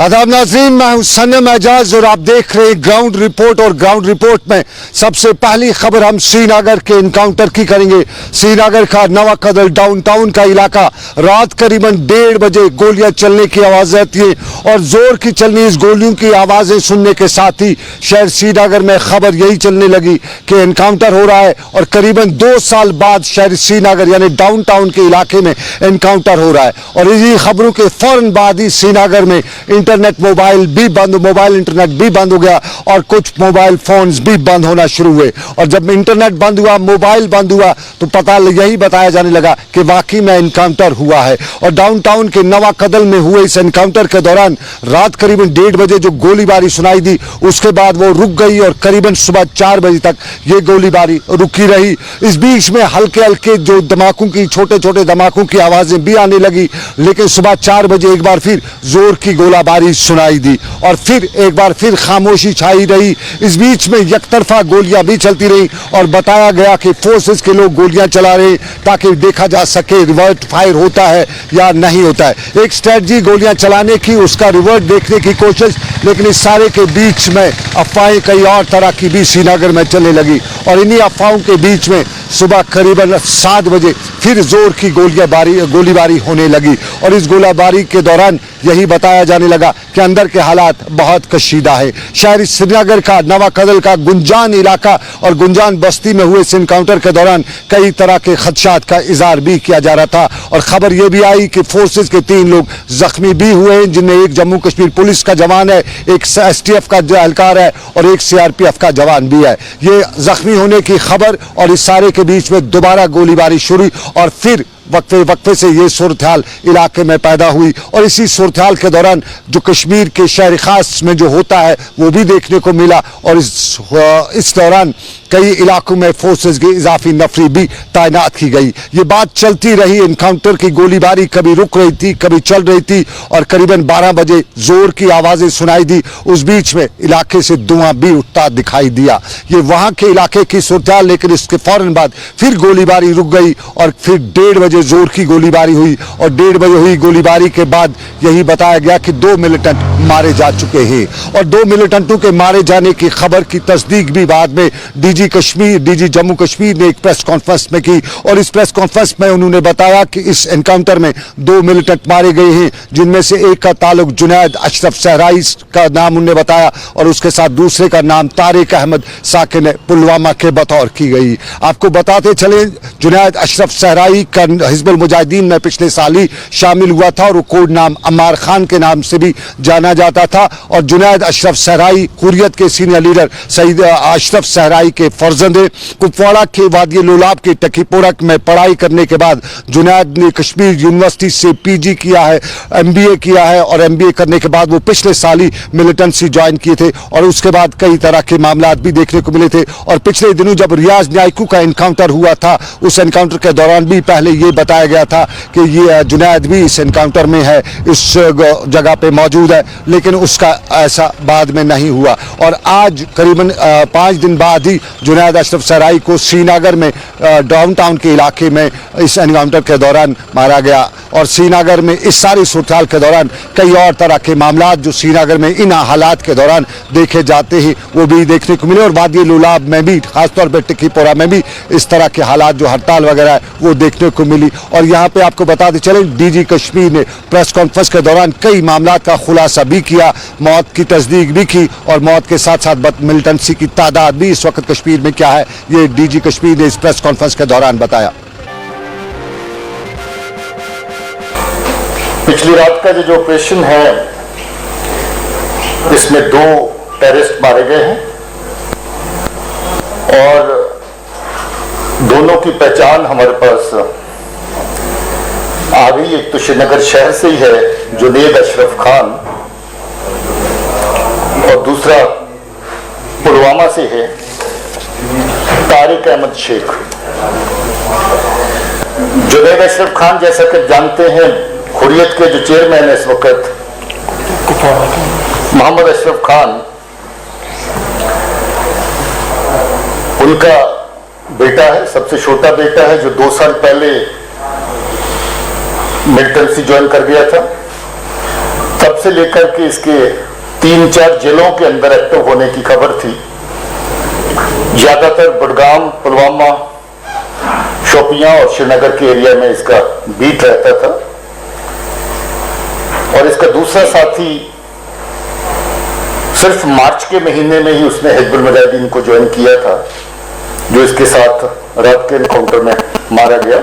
आदाब नाज़रीन, मैं हूं सनम एजाज और आप देख रहे हैं ग्राउंड रिपोर्ट। और ग्राउंड रिपोर्ट में सबसे पहली खबर हम श्रीनगर के इनकाउंटर की करेंगे। श्रीनगर का नवा कदल डाउनटाउन का इलाका, रात करीबन 1:30 बजे गोलियां चलने की आवाज़ आती है और जोर की चलनी इस गोलियों की आवाज़ें सुनने के साथ ही शहर श्रीनगर में खबर यही चलने लगी कि इनकाउंटर हो रहा है। और करीबन 2 साल बाद शहर श्रीनगर यानी डाउनटाउन के इलाके में इनकाउंटर हो रहा है। और इसी खबरों के फौरन बाद ही श्रीनगर में इंटरनेट मोबाइल इंटरनेट भी बंद हो गया और कुछ मोबाइल फोन्स भी बंद होना शुरू हुए। और जब इंटरनेट बंद हुआ, मोबाइल बंद हुआ, तो पता यही बताया जाने लगा कि वाकई में इनकाउंटर हुआ है। और डाउनटाउन के नवा कदल में हुए इस एनकाउंटर के दौरान रात करीबन 1:30 बजे जो गोलीबारी सुनाई दी, उसके बाद वो रुक गई और करीबन सुबह 4 बजे तक ये गोलीबारी रुकी रही। इस बीच में हल्के हल्के जो धमाकों की, छोटे छोटे धमाकोों की आवाजें भी आने लगी, लेकिन सुबह 4 बजे एक बार फिर जोर की गोलाबारी सुनाई दी और फिर एक बार फिर खामोशी छाई रही। इस बीच में एकतरफा गोलियां भी चलती रही और बताया गया कि फोर्सेस के लोग गोलियां चला रहे ताकि देखा जा सके रिवर्ट फायर होता है या नहीं होता है। एक स्ट्रेटजी गोलियां चलाने की, उसका रिवर्ट देखने की कोशिश, लेकिन इस सारे के बीच में अफवाहें कई और तरह की भी श्रीनगर में चलने लगी। और इन्हीं अफवाहों के बीच में सुबह करीबन 7 बजे फिर जोर की गोलीबारी होने लगी। और इस गोलीबारी के दौरान यही बताया जाने लगा कि अंदर के हालात बहुत कशीदा है। शहरी श्रीनगर का नवा कदल का गुंजान इलाका और गुंजान बस्ती में हुए इस इनकाउंटर के दौरान कई तरह के खदशात का इजहार भी किया जा रहा था। और खबर यह भी आई कि फोर्सेस के 3 लोग जख्मी भी हुए हैं, जिनमें एक जम्मू कश्मीर पुलिस का जवान है, एक STF का एहलकार है और एक CRPF का जवान भी है। ये जख्मी होने की खबर और इस सारे के बीच में दोबारा गोलीबारी शुरू और फिर वक्फे से ये सूरत हाल इलाके में पैदा हुई। और इसी सूरत हाल के दौरान जो कश्मीर के शहर खास में जो होता है वो भी देखने को मिला। और इस दौरान कई इलाकों में फोर्सेस की इजाफी नफरी भी तैनात की गई। ये बात चलती रही, इनकाउंटर की गोलीबारी कभी रुक रही थी, कभी चल रही थी और करीबन 12 बजे जोर की आवाजें सुनाई दी। उस बीच में इलाके से धुआं भी उठता दिखाई दिया। ये वहां के इलाके की सूरत हाल, लेकिन इसके फौरन बाद फिर गोलीबारी रुक गई और फिर 1:30 बजे जोर की गोलीबारी हुई। और 1:30 बजे हुई गोलीबारी के बाद यही बताया गया कि 2 मिलिटेंट मारे जा चुके हैं। और 2 मिलिटेंटों के मारे जाने की खबर की तस्दीक भी बाद में डीजी जम्मू कश्मीर ने एक प्रेस कॉन्फ्रेंस में की। और इस प्रेस कॉन्फ्रेंस में उन्होंने बताया कि इस एनकाउंटर में 2 मिलिटेंट मारे गए हैं, जिनमें से एक का ताल्लुक जुनैद अशरफ सहराई का नाम उन्होंने बताया और उसके साथ दूसरे का नाम तारिक अहमद साकिन पुलवामा के बतौर की गई। आपको बताते चले, जुनैद अशरफ सहराई का हिजबुल मुजाहिदीन में पिछले साल ही शामिल हुआ था और वो कोड नाम अम्मार खान के नाम से भी जाना जाता था। और जुनैद अशरफ सहराई हुर्रियत के सीनियर लीडर सईद अशरफ सहराई के फर्जंद है। कुपवाड़ा के वादी लोलाब के टकीपोरा में पढ़ाई करने के बाद जुनैद ने कश्मीर यूनिवर्सिटी से PG किया है, MBA किया है और MBA करने के बाद वो पिछले साल ही मिलिटेंसी ज्वाइन किए थे। और उसके बाद कई तरह के मामलात भी देखने को मिले थे। और पिछले दिनों जब रियाज न्यायकू का एनकाउंटर हुआ था, उस एनकाउंटर के दौरान भी पहले ये बताया गया था कि ये जुनैद भी इस एनकाउंटर में है, इस जगह पे मौजूद है, लेकिन उसका ऐसा बाद में नहीं हुआ। और आज करीबन 5 दिन बाद ही जुनैद अशरफ सहराई को श्रीनगर में डाउनटाउन के इलाके में इस एनकाउंटर के दौरान मारा गया। और श्रीनगर में इस सारी सूरत के दौरान कई और तरह के मामलात जो श्रीनगर में इन हालात के दौरान देखे जाते हैं वो भी देखने को मिले। और वादी लुलाब में भी, खासतौर पर टिक्कीपोरा में भी इस तरह के हालात जो हड़ताल वगैरह है वो देखने को मिली। और यहाँ पे आपको बताते चले, DG कश्मीर ने प्रेस कॉन्फ्रेंस के दौरान कई मामलात का खुलासा भी किया, मौत की तस्दीक भी की और मौत के साथ साथ मिलिटेंसी की तादाद भी इस वक्त कश्मीर में क्या है, ये DG कश्मीर ने इस प्रेस कॉन्फ्रेंस के दौरान बताया। पिछली रात का जो ऑपरेशन है, इसमें 2 टेररिस्ट मारे गए हैं और दोनों की पहचान हमारे पास आ गई। एक तो श्रीनगर शहर से ही है, जुनैद अशरफ खान, और दूसरा पुलवामा से है, तारिक अहमद शेख। जुनैद अशरफ खान जैसा कि जानते हैं, हुर्रियत के जो चेयरमैन है इस वक्त, मोहम्मद अशरफ खान, उनका बेटा है, सबसे छोटा बेटा है, जो 2 साल पहले मिलिटेंसी ज्वाइन कर गया था। तब से लेकर के इसके 3-4 जिलों के अंदर एक्टिव होने की खबर थी। ज्यादातर बडगाम, पुलवामा, शोपियां और श्रीनगर के एरिया में इसका बीट रहता था। और इसका दूसरा साथी सिर्फ मार्च के महीने में ही उसने हिजबुल मुजाहिदीन को ज्वाइन किया था, जो इसके साथ रात के एनकाउंटर में मारा गया।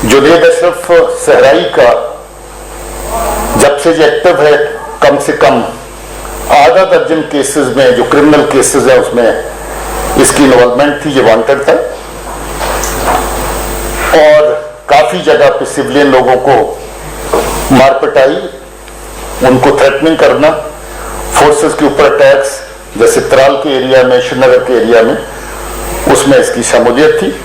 जुनैद अशरफ सहराई का जब से जो एक्टिव है, कम से कम आधा दर्जन केसेस में, जो क्रिमिनल केसेस है, उसमें इसकी इन्वॉल्वमेंट थी, ये वांटेड था। और काफी जगह पे सिविलियन लोगों को मार पिटाई, उनको थ्रेटनिंग करना, फोर्सेस के ऊपर अटैक्स, जैसे त्राल के एरिया में, श्रीनगर के एरिया में, उसमें इसकी शमूलियत थी।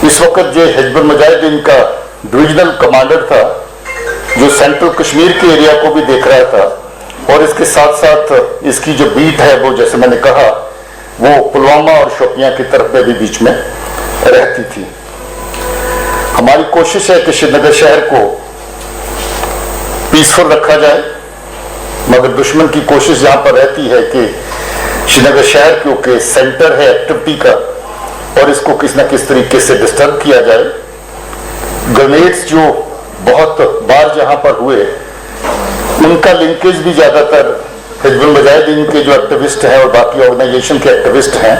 इस वक्त जो हिजबुल मुजाहिदीन का डिविजनल कमांडर था, जो सेंट्रल कश्मीर के एरिया को भी देख रहा था, और इसके साथ साथ इसकी जो बीट है वो, जैसे मैंने कहा, वो पुलवामा और शोपियां की तरफ में भी बीच में रहती थी। हमारी कोशिश है कि श्रीनगर शहर को पीसफुल रखा जाए, मगर दुश्मन की कोशिश यहां पर रहती है कि श्रीनगर शहर क्योंकि सेंटर है एक्टिविटी का, और इसको किसी न किसी तरीके से डिस्टर्ब किया जाए। ग्रेनेड्स जो बहुत बार जहां पर हुए, उनका लिंकेज भी ज्यादातर हिजबुल मुजाहिदीन के जो एक्टिविस्ट हैं और बाकी ऑर्गेनाइजेशन के एक्टिविस्ट हैं,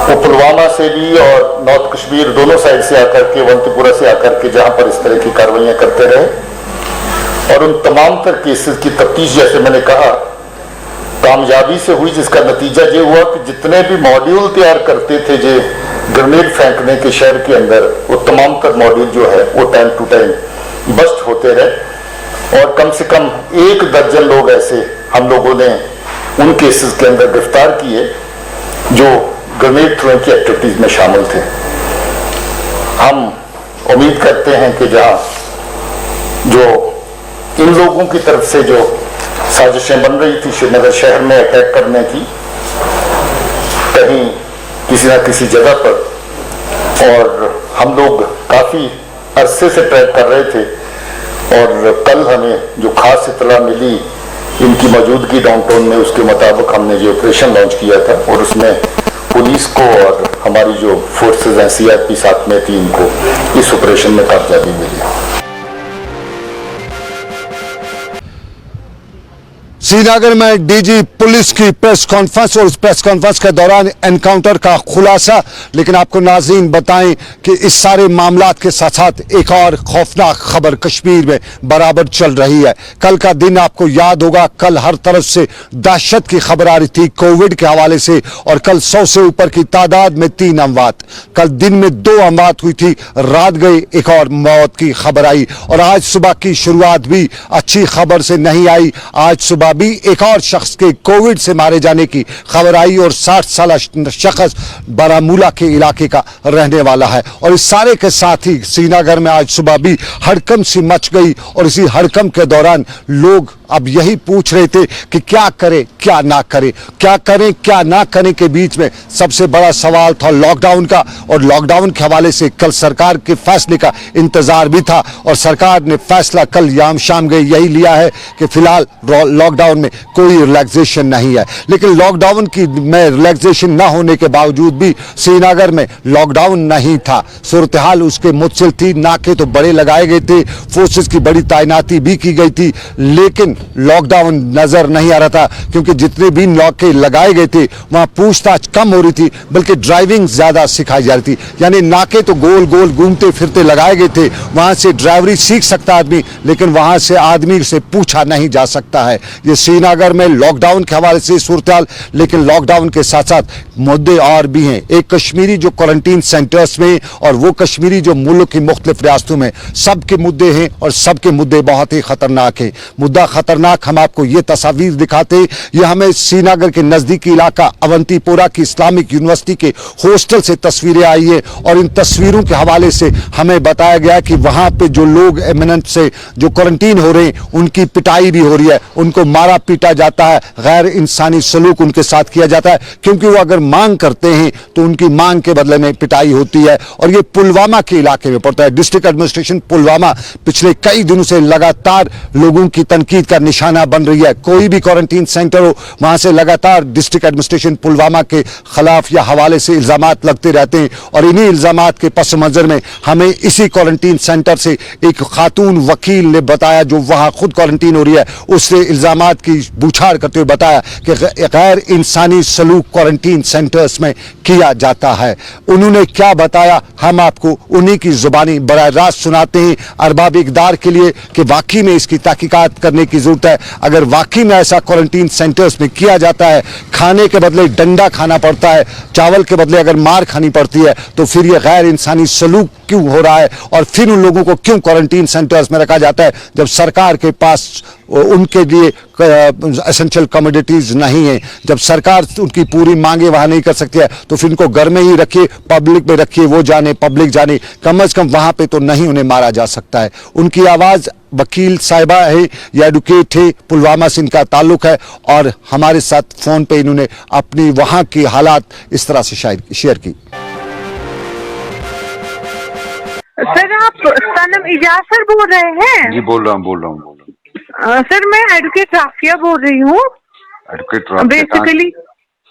वो पुलवामा से भी और नॉर्थ कश्मीर दोनों साइड से आकर के, अवंतीपुरा से आकर के जहां पर इस तरह की कार्रवाइयां करते रहे। और उन तमाम तर केसेस की तफ्तीश, जैसे मैंने कहा, कामयाबी से हुई, जिसका नतीजा ये हुआ कि जितने भी मॉड्यूल तैयार करते थे जो ग्रेनेड फेंकने के शहर के अंदर, वो तमाम तर मॉड्यूल जो है वो टाइम टू टाइम बस्ट होते रहे। और कम से कम 1 दर्जन लोग ऐसे हम लोगों ने उन केसेस के अंदर गिरफ्तार किए जो ग्रेनेड थ्रोइंग की एक्टिविटीज में शामिल थे। हम उम्मीद करते हैं कि जहां जो इन लोगों की तरफ से जो साजिशें बन रही थी श्रीनगर शहर में अटैक करने की, कहीं किसी न किसी जगह पर, और हम लोग काफी अरसे से ट्रैक कर रहे थे, और कल हमें जो खास इत्तला मिली इनकी मौजूदगी डाउनटाउन में, उसके मुताबिक हमने जो ऑपरेशन लॉन्च किया था, और उसमें पुलिस को और हमारी जो फोर्सेस हैं, CRP साथ में थी, इनको इस ऑपरेशन में कामयाबी मिली। श्रीनगर में डीजी पुलिस की प्रेस कॉन्फ्रेंस, और उस प्रेस कॉन्फ्रेंस के दौरान एनकाउंटर का खुलासा। लेकिन आपको नाज़रीन बताएं कि इस सारे मामलात के साथ साथ एक और खौफनाक खबर कश्मीर में बराबर चल रही है। कल का दिन आपको याद होगा, कल हर तरफ से दहशत की खबर आ रही थी कोविड के हवाले से, और कल 100 से ऊपर की तादाद में 3 अमवात, कल दिन में 2 अमवात हुई थी, रात गई एक और मौत की खबर आई। और आज सुबह की शुरुआत भी अच्छी खबर से नहीं आई। आज सुबह भी एक और शख्स के कोविड से मारे जाने की खबर आई, और 60 साल शख्स बारामूला के इलाके का रहने वाला है। और इस सारे के साथ ही श्रीनगर में आज सुबह भी हड़कंप सी मच गई, और इसी हड़कंप के दौरान लोग अब यही पूछ रहे थे कि क्या करें क्या ना करें, क्या करें क्या ना करें के बीच में सबसे बड़ा सवाल था लॉकडाउन का। और लॉकडाउन के हवाले से कल सरकार के फैसले का इंतजार भी था, और सरकार ने फैसला कल शाम गए यही लिया है कि फिलहाल लॉकडाउन में कोई रिलैक्सेशन नहीं है। लेकिन लॉकडाउन की में रिलैक्सेशन ना होने के बावजूद भी श्रीनगर में लॉकडाउन नहीं था, सूरत हाल उसके मुतसिल थी। नाके तो बड़े लगाए गए थे, फोर्सेस की बड़ी तैनाती भी की गई थी, लेकिन लॉकडाउन नजर नहीं आ रहा था, क्योंकि जितने भी नाके लगाए गए थे वहां पूछताछ कम हो रही थी, बल्कि ड्राइविंग ज्यादा सिखाई जा रही थी। यानी नाके तो गोल गोल घूमते फिरते लगाए गए थे, वहां से ड्राइवरी सीख सकता आदमी, लेकिन वहां से आदमी से पूछा नहीं जा सकता है। ये श्रीनगर में लॉकडाउन के हवाले से सूरत हाल। लेकिन लॉकडाउन के साथ साथ मुद्दे और भी हैं। एक कश्मीरी जो क्वारंटीन सेंटर्स में, और वो कश्मीरी जो मुल्क की मुख्तलिफ रियासतों में, सबके मुद्दे हैं, और सबके मुद्दे बहुत ही खतरनाक हैं। मुद्दा खतरनाक हम आपको ये तस्वीर दिखाते, ये हमें श्रीनगर के नजदीकी इलाका अवंतीपोरा की इस्लामिक यूनिवर्सिटी के हॉस्टल से तस्वीरें आई है, और इन तस्वीरों के हवाले से हमें बताया गया कि वहां पे जो लोग एमिनेंट से जो क्वारंटीन हो रहे हैं, उनकी पिटाई भी हो रही है, उनको मार मारा पीटा जाता है, गैर इंसानी सलूक उनके साथ किया जाता है, क्योंकि वो अगर मांग करते हैं तो उनकी मांग के बदले में पिटाई होती है। और ये पुलवामा के इलाके में पड़ता है। डिस्ट्रिक्ट एडमिनिस्ट्रेशन पुलवामा पिछले कई दिनों से लगातार लोगों की तनकीद का निशाना बन रही है। कोई भी क्वारंटीन सेंटर हो, वहां से लगातार डिस्ट्रिक्ट एडमिनिस्ट्रेशन पुलवामा के खिलाफ या हवाले से इल्जामात लगते रहते हैं। और इन्हीं इल्जामात के पस मंजर में हमें इसी क्वारंटीन सेंटर से एक खातून वकील ने बताया, जो वहां खुद क्वारंटीन हो रही है, उससे इल्जामात की बूछाड़ करते हुए बताया कि गैर इंसानी सलूक क्वारंटीन सेंटर्स में किया जाता है। उन्होंने क्या बताया, हम आपको उन्हीं की जुबानी बराह रास्त सुनाते हैं, अरबाब इक़दार के लिए कि वाकई में इसकी तहकीकात करने की जरूरत है। अगर वाकई में ऐसा क्वारंटीन सेंटर्स में किया जाता है, खाने के बदले डंडा खाना पड़ता है, चावल के बदले अगर मार खानी पड़ती है, तो फिर यह गैर इंसानी सलूक क्यों हो रहा है? और फिर उन लोगों को क्यों क्वारंटीन सेंटर्स में रखा जाता है, जब सरकार के पास उनके लिए एसेंशियल कमोडिटीज नहीं है, जब सरकार उनकी पूरी मांगे वहां नहीं कर सकती है, तो फिर उनको घर में ही रखिए, पब्लिक में रखिए, वो जाने, पब्लिक जाने, कम से कम वहां पे तो नहीं उन्हें मारा जा सकता है। उनकी आवाज वकील साहिबा है या एडवोकेट है, पुलवामा से इनका ताल्लुक है, और हमारे साथ फोन पे इन्होंने अपनी वहां की हालात इस तरह से शेयर की। सर, आप सनम इजाज सर बोल रहे हैं? जी बोल रहा हूँ। सर, मैं एडवोकेट राफिया बोल रही हूँ। एडवोकेट राफिया बेसिकली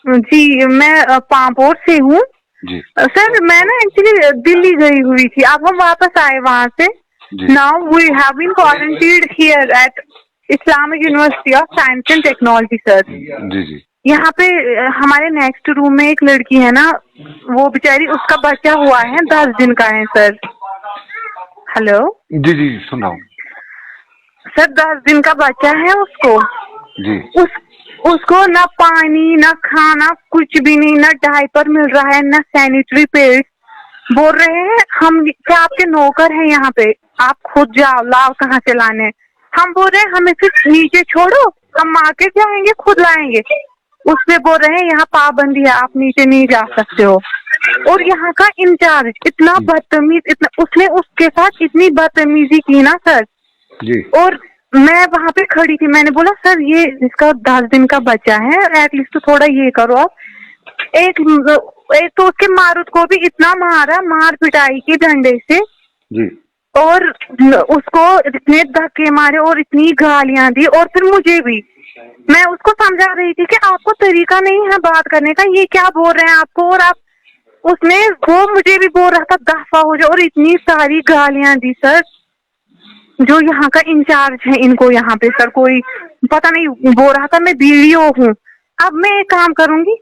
जी, मैं पामपोर से हूँ। जी सर, मैं ना एक्चुअली दिल्ली गई हुई थी, अब हम वापस आए वहाँ से। Now we have been quarantined here at Islamic University of Science and Technology. Sir ji यहाँ पे हमारे नेक्स्ट रूम में एक लड़की है ना, वो बेचारी, उसका बच्चा हुआ है, 10 दिन का है सर। हेलो जी सुन रहा हूँ सर। 10 दिन का बच्चा है उसको जी। उसको ना पानी ना खाना कुछ भी नहीं, ना डायपर मिल रहा है, ना सैनिटरी पैड। बोल रहे हैं हम क्या आपके नौकर हैं यहाँ पे, आप खुद जाओ, लाओ कहाँ से लाने। हम बोल रहे हैं हमें सिर्फ नीचे छोड़ो, हम मार्केट जाएंगे, खुद लाएंगे। उसमें बोल रहे हैं यहाँ पाबंदी है, आप नीचे नहीं जा सकते हो। और यहाँ का इंचार्ज इतना बदतमीज, इतना, उसने उसके साथ इतनी बदतमीजी की ना सर जी। और मैं वहाँ पे खड़ी थी, मैंने बोला सर ये इसका 10 दिन का बच्चा है, एटलीस्ट तो थोड़ा ये करो आप। एक तो उसके मारूद को भी इतना मारा, मार पिटाई की डंडे से जी, और उसको इतने धक्के मारे और इतनी गालियां दी। और फिर मुझे भी, मैं उसको समझा रही थी कि आपको तरीका नहीं है बात करने का, ये क्या बोल रहे हैं आपको। और आप वो मुझे भी बोल रहा था दफा हो जाओ, और इतनी सारी गालियां दी सर। जो यहाँ का इंचार्ज है इनको यहाँ पे सर, कोई पता नहीं, बोल रहा था मैं वीडियो हूँ। अब मैं एक काम करूंगी,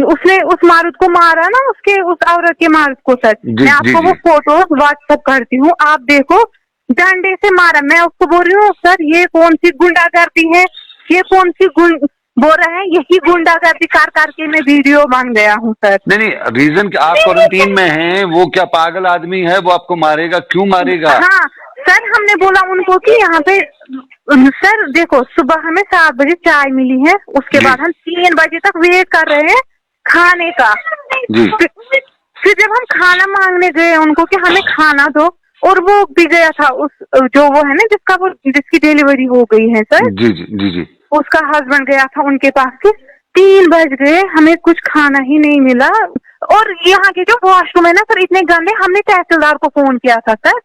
उसने उस मारूद को मारा ना, उस औरत के मारूद को सर, मैं आपको वो फोटो व्हाट्सएप करती हूँ, आप देखो, डंडे से मारा। मैं उसको बोल रही हूँ सर ये कौन सी गुंडागर्दी है, ये कौन सी बोल रहे हैं यही गुंडागर्दी कर के मैं वीडियो बन गया हूँ सर। नहीं, रीजन कि आप क्वारंटीन में हैं, वो क्या पागल आदमी है, वो आपको मारेगा, क्यों मारेगा? हाँ सर, हमने बोला उनको कि यहाँ पे सर देखो, सुबह हमें 7 बजे चाय मिली है, उसके बाद हम 3 बजे तक वेट कर रहे हैं खाने का। फिर जब हम खाना मांगने गए उनको कि हमें खाना दो, और वो भी गया था उस जो वो है ना जिसकी डिलीवरी हो गई है सर, जी, उसका हस्बैंड गया था उनके पास के। 3 बज गए, हमें कुछ खाना ही नहीं मिला। और यहाँ के जो वॉशरूम है ना सर, इतने गंदे, हमने तहसीलदार को फोन किया था सर,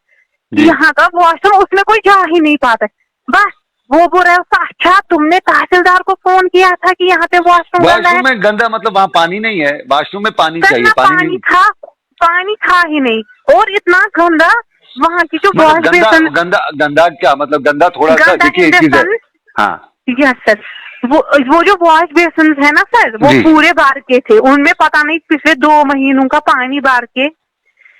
यहाँ का वॉशरूम उसमें कोई जा ही नहीं पाता। बस वो बोल रहा है अच्छा तुमने तहसीलदार को फोन किया था कि यहाँ पे वॉशरूम में गंदा, मतलब वहाँ पानी नहीं है, वॉशरूम में पानी चाहिए, पानी था ही नहीं, और इतना गंदा वहाँ की जो वॉश बेसन, गंदा क्या मतलब, गंदा थोड़ा सा देखिए चीज है। हाँ यस सर, वो जो वॉश बेसन है ना सर, वो पूरे बार के थे, उनमें पता नहीं पिछले 2 महीनों का पानी बार के।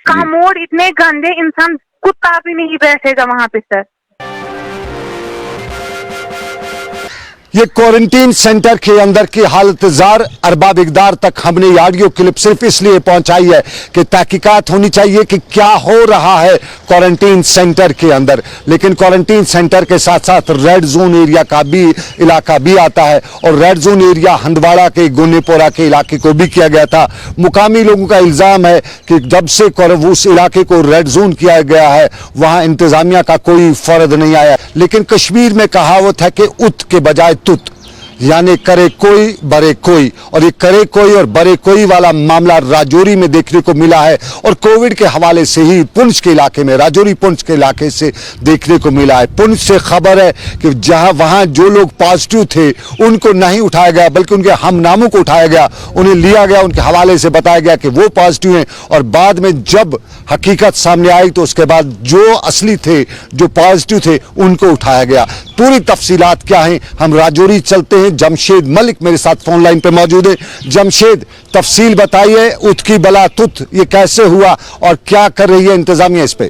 कमोड इतने गंदे, इंसान कुत्ता भी नहीं बैठेगा वहां पे सर। ये क्वारंटीन सेंटर के अंदर की हालत जार अरबाब इक़दार तक हमने ये ऑडियो क्लिप सिर्फ इसलिए पहुंचाई है कि तहकीकात होनी चाहिए कि क्या हो रहा है क्वारंटीन सेंटर के अंदर। लेकिन क्वारंटीन सेंटर के साथ साथ रेड जोन एरिया का भी इलाका भी आता है, और रेड जोन एरिया हंदवाड़ा के गोनेपोरा के इलाके को भी किया गया था। मुकामी लोगों का इल्जाम है कि जब से उस इलाके को रेड जोन किया गया है, वहां इंतजामिया का कोई फर्द नहीं आया। लेकिन कश्मीर में कहावत है कि उत के बजाय तुत, यानी करे कोई बरे कोई। और ये करे कोई और बरे कोई वाला मामला राजौरी में देखने को मिला है और कोविड के हवाले से ही पुंछ के इलाके में, राजौरी पुंछ के इलाके से देखने को मिला है। पुंछ से खबर है कि जहां वहां जो लोग पॉजिटिव थे उनको नहीं उठाया गया, बल्कि उनके हम नामों को उठाया गया, उन्हें लिया गया, उनके हवाले से बताया गया कि वो पॉजिटिव हैं। और बाद में जब हकीकत सामने आई तो उसके बाद जो असली थे, जो पॉजिटिव थे, उनको उठाया गया। पूरी तफसीलात क्या हैं, हम राजौरी चलते हैं। जमशेद मलिक मेरे साथ फोन लाइन पे मौजूद है। जमशेद, तफसील बताइए, उत की बला तुत ये कैसे हुआ और क्या कर रही है इंतजामिया इस पे?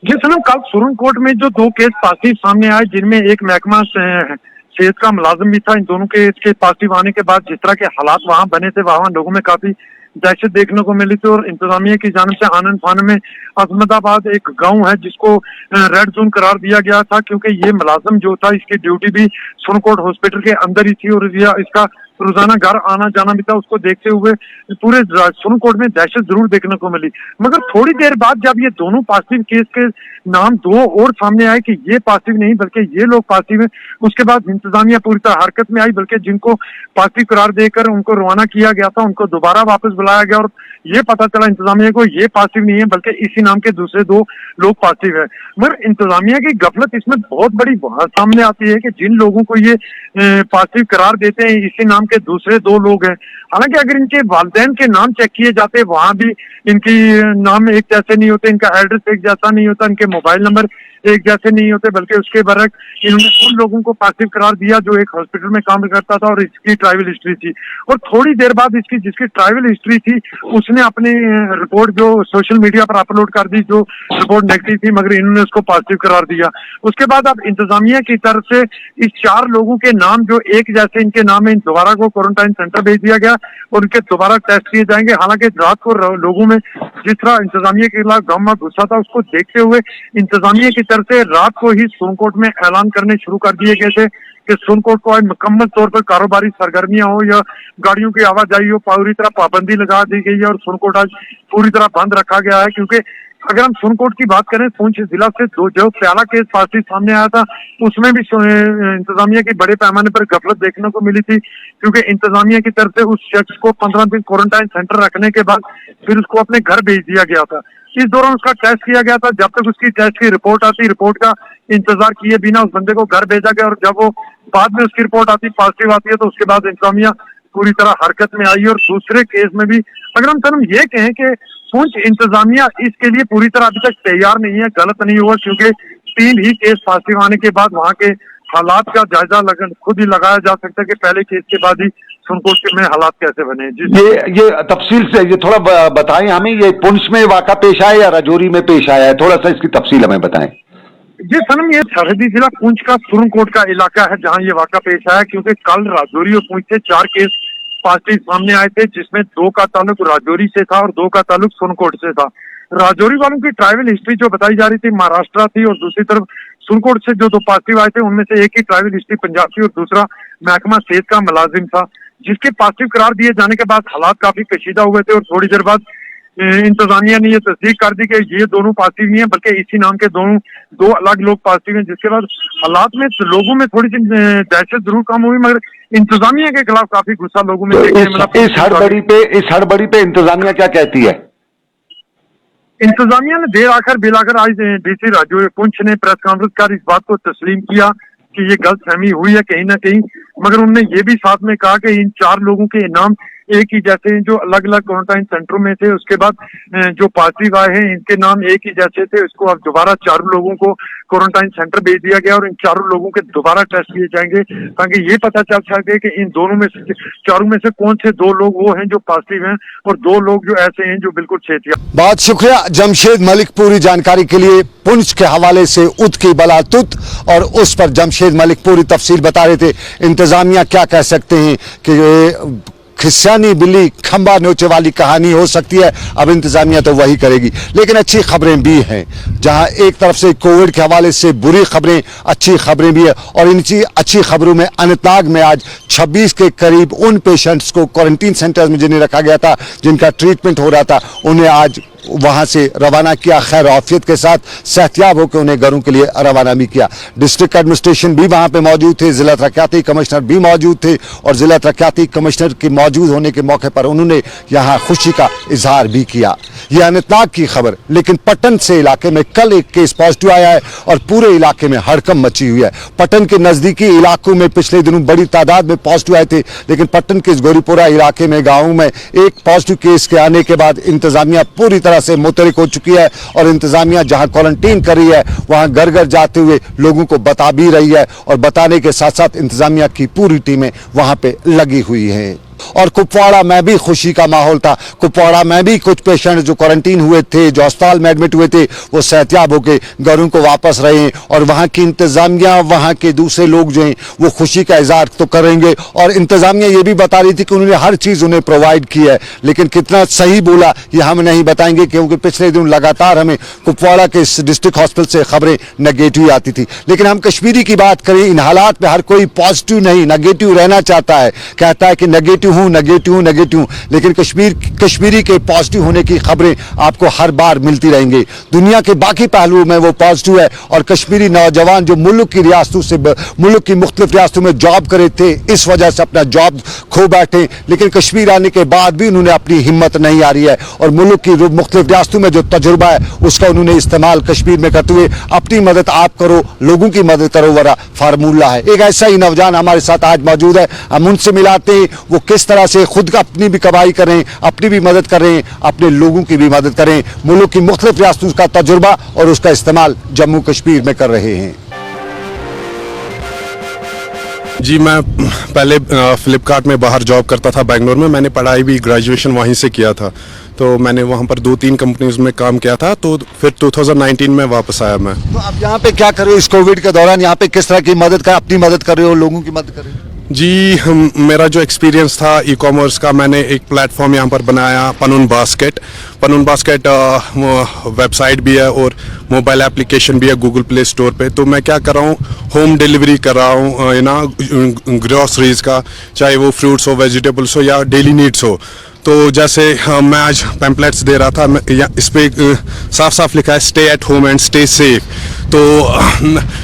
जी सनम, कल सुरनकोट में जो 2 केस पॉजिटिव सामने आए, जिनमें एक महकमा सेहत का मुलाजिम भी था, इन दोनों के इसके पॉजिटिव आने के बाद जिस तरह के हालात वहां बने थे, वहां लोगों में काफी दहशत देखने को मिली थी। और इंतजामिया की जानिब से आनंद फान में अहमदाबाद एक गांव है जिसको रेड जोन करार दिया गया था, क्योंकि ये मुलाजिम जो था इसकी ड्यूटी भी सुरनकोट हॉस्पिटल के अंदर ही थी और इसका रोजाना घर आना जाना भी था। उसको देखते हुए पूरे सुरनकोट में दहशत जरूर देखने को मिली। मगर थोड़ी देर बाद जब ये दोनों पॉजिटिव केस के नाम 2 और सामने आए कि ये पॉजिटिव नहीं बल्कि ये लोग पॉजिटिव है, उसके बाद इंतजामिया पूरी तरह हरकत में आई। बल्कि जिनको पॉजिटिव करार देकर उनको रवाना किया गया था, उनको दोबारा वापस बुलाया गया और ये पता चला इंतजामिया को ये पॉजिटिव नहीं है बल्कि इसी नाम के दूसरे 2 लोग पॉजिटिव है। मगर इंतजामिया की गफलत इसमें बहुत बड़ी सामने आती है कि जिन लोगों को ये पॉजिटिव करार देते हैं, इसी नाम के दूसरे 2 लोग हैं। हालांकि अगर इनके वालिदैन के नाम चेक किए जाते, वहां भी इनकी नाम एक जैसे नहीं होते, इनका एड्रेस एक जैसा नहीं होता, इनके मोबाइल नंबर एक जैसे नहीं होते, बल्कि उसके बरक इन्होंने उन लोगों को पॉजिटिव करार दिया जो एक हॉस्पिटल में काम करता था और इसकी ट्रैवल हिस्ट्री थी। और थोड़ी देर बाद इसकी जिसकी ट्रैवल हिस्ट्री थी उसने अपनी रिपोर्ट जो सोशल मीडिया पर अपलोड कर दी, जो रिपोर्ट नेगेटिव थी, मगर इन्होंने उसको पॉजिटिव करार दिया। उसके बाद अब इंतजामिया की तरफ से इस 4 लोगों के नाम जो एक जैसे इनके नाम है, इन दोबारा को क्वारंटाइन सेंटर भेज दिया गया और उनके दोबारा टेस्ट किए जाएंगे। हालांकि रात को लोगों में जिस तरह इंतजामिया के खिलाफ गम गुस्सा था, उसको देखते हुए इंतजामिया की तरफ से रात को ही सुरनकोट में ऐलान करने शुरू कर दिए गए थे कि सुरनकोट को आज मुकम्मल तौर पर कारोबारी सरगर्मियां हो या गाड़ियों की आवाजाही हो, पूरी तरह पाबंदी लगा दी गई है और सुरनकोट आज पूरी तरह बंद रखा गया है। क्योंकि अगर हम सुरनकोट की बात करें, पुंछ जिला से जो पहला केस पॉजिटिव सामने आया था, उसमें भी इंतजामिया की बड़े पैमाने पर गफलत देखने को मिली थी। क्योंकि इंतजामिया की तरफ से उस शख्स को 15 दिन क्वारंटाइन सेंटर रखने के बाद फिर उसको अपने घर भेज दिया गया था। इस दौरान उसका टेस्ट किया गया था। जब तक उसकी टेस्ट की रिपोर्ट आती, रिपोर्ट का इंतजार किए बिना उस बंदे को घर भेजा गया और जब वो बाद में उसकी रिपोर्ट आती, पॉजिटिव आती है, तो उसके बाद इंतजामिया पूरी तरह हरकत में आई। और दूसरे केस में भी अगर हम ये कहें कि पुंछ इंतजामिया इसके लिए पूरी तरह अभी तक तैयार नहीं है, गलत नहीं हुआ, क्योंकि 3 ही केस पॉजिटिव आने के बाद वहां के हालात का जायजा खुद ही लगाया जा सकता है कि पहले केस के बाद ही सुरनकोट में हालात कैसे बने। ये तफसील से ये थोड़ा बताएं हमें, ये पुंछ में वाक़ा पेश आया या राजौरी में पेश आया है, थोड़ा सा इसकी तफसील हमें बताएं। जी सनम, ये सरहदी जिला पुंछ का सुरनकोट का इलाका है जहां ये वाक़ा पेश आया, क्योंकि कल राजौरी और पुंछ से 4 केस पॉजिटिव सामने आए थे, जिसमें 2 का ताल्लुक राजौरी से था और 2 का ताल्लुक सुरनकोट से था। राजौरी वालों की ट्रैवल हिस्ट्री जो बताई जा रही थी महाराष्ट्र थी और दूसरी तरफ सुरनकोट से जो 2 पॉजिटिव आए थे उनमें से एक की ट्रैवल हिस्ट्री पंजाब थी और दूसरा महकमा सेहत का मुलाजिम था, जिसके पॉजिटिव करार दिए जाने के बाद हालात काफी कशीदा हुए थे। और थोड़ी देर बाद इंतजामिया ने यह तस्दीक कर दी कि ये दोनों पॉजिटिव नहीं है बल्कि इसी नाम के 2 अलग लोग पॉजिटिव हैं, जिसके बाद हालात में लोगों में थोड़ी सी दहशत जरूर कम हुई, मगर इंतजामिया के खिलाफ काफी गुस्सा लोगों में इस हड़बड़ी पे इंतजामिया क्या कहती है? इंतजामिया ने देर आकर बेलाकर आज डीसी राजौरी पुंछ ने प्रेस कॉन्फ्रेंस कर इस बात को तस्लीम किया कि ये गलतफहमी हुई है कहीं ना कहीं, मगर उन्होंने ये भी साथ में कहा कि इन 4 लोगों के नाम एक ही जैसे हैं जो अलग अलग क्वारंटाइन सेंटरों में थे। उसके बाद जो पॉजिटिव आए हैं इनके नाम एक ही जैसे थे। इसको अब दोबारा 4 लोगों को क्वारंटाइन सेंटर भेज दिया गया और इन 4 लोगों के दोबारा टेस्ट किए जाएंगे ताकि ये पता चल सके कि इन दोनों में से 4 में से कौन से 2 लोग वो हैं जो पॉजिटिव हैं और 2 लोग जो ऐसे हैं जो बिल्कुल सेहतियाब। बहुत शुक्रिया जमशेद मलिक, पूरी जानकारी के लिए। पुंछ के हवाले से उत की बला तुत और उस पर जमशेद मलिक पूरी तफसील बता रहे थे। इंतजामिया क्या कह सकते हैं कि खिस्सानी बिल्ली खंबा नोचे वाली कहानी हो सकती है, अब इंतजामिया तो वही करेगी। लेकिन अच्छी खबरें भी हैं, जहां एक तरफ से कोविड के हवाले से बुरी खबरें, अच्छी खबरें भी है। और इन अच्छी खबरों में अनंतनाग में आज 26 के करीब उन पेशेंट्स को क्वारंटीन सेंटर्स में जिन्हें रखा गया था, जिनका ट्रीटमेंट हो रहा था, उन्हें आज वहां से रवाना किया, खैर आफियत के साथ, सेहतियाब होकर उन्हें घरों के लिए रवाना भी किया। डिस्ट्रिक्ट एडमिनिस्ट्रेशन भी वहां पे मौजूद थे, जिला तरक्याती कमिश्नर भी मौजूद थे और जिला तरक्याती कमिश्नर के मौजूद होने के मौके पर उन्होंने यहां खुशी का इजहार भी किया। यह अनंतनाग की खबर, लेकिन पटन से इलाके में कल एक केस पॉजिटिव आया है और पूरे इलाके में हड़कंप मची हुई है। पटन के नजदीकी इलाकों में पिछले दिनों बड़ी तादाद में पॉजिटिव आए थे, लेकिन पटन के गौरीपुरा इलाके में गाँव में एक पॉजिटिव केस के आने के बाद इंतजामिया पूरी तरह से मुतहरिक हो चुकी है और इंतजामिया जहां क्वारंटीन कर रही है वहां घर घर जाते हुए लोगों को बता भी रही है और बताने के साथ साथ इंतजामिया की पूरी टीमें वहां पे लगी हुई हैं। और कुपवाड़ा में भी खुशी का माहौल था। कुपवाड़ा में भी कुछ पेशेंट जो क्वारंटीन हुए थे, जो अस्पताल में एडमिट हुए थे, वो सेहतियाब होकर घरों को वापस रहे हैं और वहां की इंतजामिया, वहां के दूसरे लोग जो हैं वो खुशी का इजहार तो करेंगे और इंतजामिया ये भी बता रही थी कि उन्होंने हर चीज उन्हें प्रोवाइड की है, लेकिन कितना सही बोला ये हम नहीं बताएंगे क्योंकि पिछले दिन लगातार हमें कुपवाड़ा के डिस्ट्रिक्ट हॉस्पिटल से खबरें नेगेटिव आती थी। लेकिन हम कश्मीरी की बात करें, इन हालात में हर कोई पॉजिटिव नहीं, नेगेटिव रहना चाहता है, कहता है कि नेगेटिव हूं, लेकिन कश्मीरी के पॉजिटिव होने की खबरें आपको हर बार मिलती रहेंगी। दुनिया के बाकी पहलुओं में वो पॉजिटिव है और कश्मीरी नौजवान जो मुल्क की मुख्तलिफ रियासतों में जॉब करे थे, इस वजह से अपना जॉब खो बैठे, लेकिन कश्मीर आने के बाद भी उन्होंने अपनी हिम्मत नहीं हारी है और मुल्क की मुख्तलिफ रियासतों में जो तजुर्बा है उसका उन्होंने इस्तेमाल कश्मीर में करते हुए अपनी मदद आप करो, लोगों की मदद करो वाला फार्मूला है। एक ऐसा ही नौजवान हमारे साथ आज मौजूद है, हम उनसे मिलाते हैं वो किस तरह से खुद का अपनी भी कमाई कर रहे हैं, अपनी भी मदद कर रहे हैं, अपने लोगों की भी मदद कर रहे हैं, मुल्क की मुख्तलिफ रियासतों का तजुर्बा और उसका इस्तेमाल जम्मू कश्मीर में कर रहे हैं। जी, मैं पहले फ्लिपकार्ट में बाहर जॉब करता था बेंगलोर में। मैंने पढ़ाई भी ग्रेजुएशन वहीं से किया था, तो मैंने वहाँ पर 2-3 कंपनीज में काम किया था, तो फिर 2019 में वापस आया मैं। तो आप यहाँ पे क्या कर रहे हो इस कोविड के दौरान? यहाँ पे किस तरह की मदद कर, अपनी मदद कर रहे हो, लोगों की मदद कर रहे हो? जी, मेरा जो एक्सपीरियंस था ई कॉमर्स का, मैंने एक प्लेटफॉर्म यहाँ पर बनाया, पनून बास्केट वेबसाइट भी है और मोबाइल एप्लीकेशन भी है गूगल प्ले स्टोर पे। तो मैं क्या कर रहा हूँ, होम डिलीवरी कर रहा हूँ ना ग्रॉसरीज का, चाहे वो फ्रूट्स हो, वेजिटेबल्स हो या डेली नीड्स हो। तो जैसे मैं आज पैम्पलेट्स दे रहा था, इस पे साफ साफ लिखा है stay at home and stay safe. तो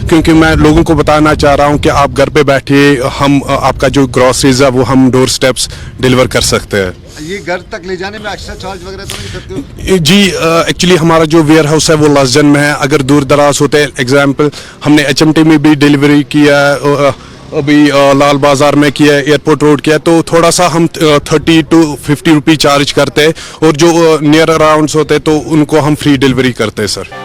क्योंकि मैं लोगों को बताना चाह रहा हूं कि आप घर पे बैठिए, हम आपका जो ग्रॉसरीज है वो हम डोर स्टेप्स डिलीवर कर सकते हैं। ये घर तक ले जाने में एक्स्ट्रा चार्ज वगैरह तो नहीं करते हो? जी, एक्चुअली हमारा जो वेयर हाउस है वो लसजन में है। अगर दूर दराज होते, एग्जाम्पल हमने HMT में भी डिलीवरी किया है, अभी लाल बाजार में किया है, एयरपोर्ट रोड किया है, तो थोड़ा सा हम 30 to 50 रुपये चार्ज करते हैं और जो नियर अराउंड्स होते हैं तो उनको हम फ्री डिलीवरी करते हैं सर।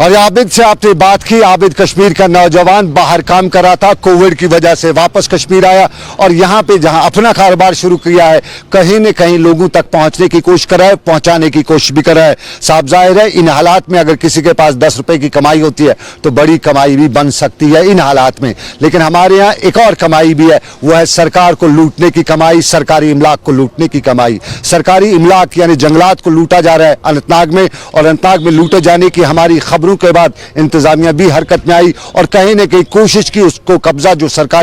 और आबिद से आपने बात की, आबिद कश्मीर का नौजवान बाहर काम कर रहा था, कोविड की वजह से वापस कश्मीर आया और यहाँ पे जहाँ अपना कारोबार शुरू किया है, कहीं न कहीं लोगों तक पहुँचने की कोशिश कर रहा है, पहुँचाने की कोशिश भी कर रहा है। साफ जाहिर है इन हालात में अगर किसी के पास 10 रुपए की कमाई होती है तो बड़ी कमाई भी बन सकती है इन हालात में, लेकिन हमारे यहाँ एक और कमाई भी है, वो है सरकार को लूटने की कमाई, सरकारी इमलाक को लूटने की कमाई। सरकारी इमलाक यानी जंगलात को लूटा जा रहा है अनंतनाग में, और अनंतनाग में लूटे जाने की हमारी खबरों के बाद इंतजामिया भी हरकत में आई और कहीं न कहीं कोशिश की उसको कब्जा जो सरकारी